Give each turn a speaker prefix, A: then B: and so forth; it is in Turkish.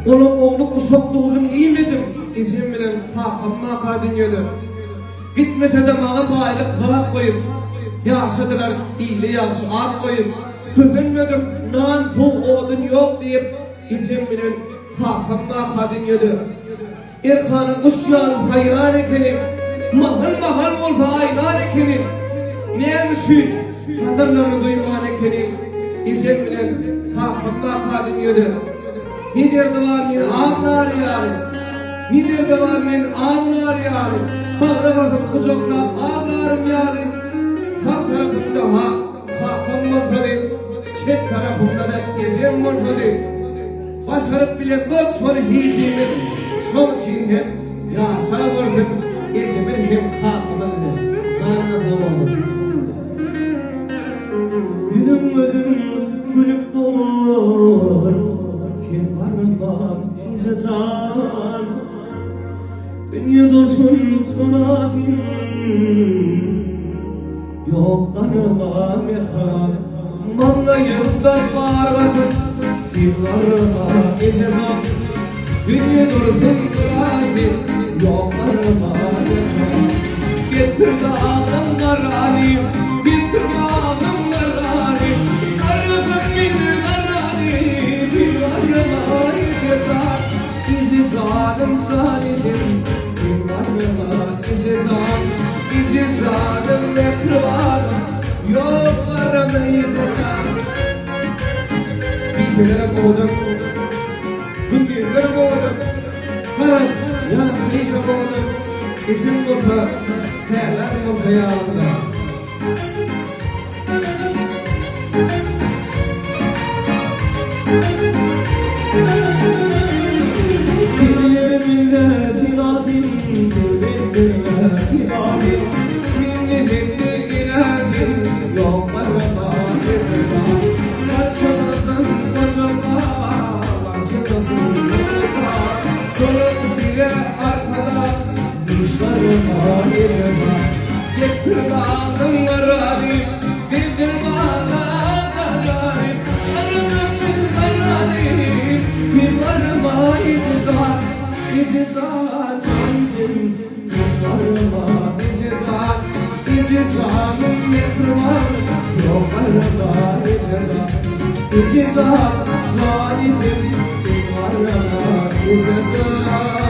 A: Oğlum oğluk usoktuğun iyimedim. İzin bilen hakamma kadın yedi. Gitmete de mağa bayılıp kavak koyup, yaşadılar iyili yaşı ağır koyup, köpünmedim nan pul odun yok deyip, izin bilen hakamma kadın yedi. İrkanı kuşyan hayran ekenim, mahal mahal olfa aynan ekenim. Neymişi kadırlarını duyman ekenim, izin bilen hakamma kadın yedi. Nidir devam min ağlar yarim, nidir devam min ağlar yarim. Bağrı bakıp kucakla ağlarım yarim. Sağ tarafımda hakkım morfadı, çet tarafımda da gezem morfadı. Başarıp bile yok sonra hicimin, son çiğnem, yaşa morfim, gezimin hem hakkımın canına dağıldım. Yüzüm ödüm gülüp doğur, sen parmağım ize can. Dünya dursun tunasın, yok kanıma mekhan. Manlayıp da var vakit, sivlarıma geçezan. Dünya dursun tunasın, yok kanıma mekhan. Getirme ağlamlar alayım, getirme ağlamlar alayım. Karıdım bir karayım, bir varıma geçezan. İzi zalim zalim, İzi zalim mekruvarım, yollarımda izleyen. Bir şeylere boğdum, günlere boğdum, karan yansıysa boğdum. İzin olsa, herler yok hayatımda. Getir bağım varayım, bildir bağlarayım. Arıdım bir varayım, bir varıma izi zat cansın. Bir varıma izi zanım mekruvar, yok varıma izi zat cansın. Bir varıma izi zat.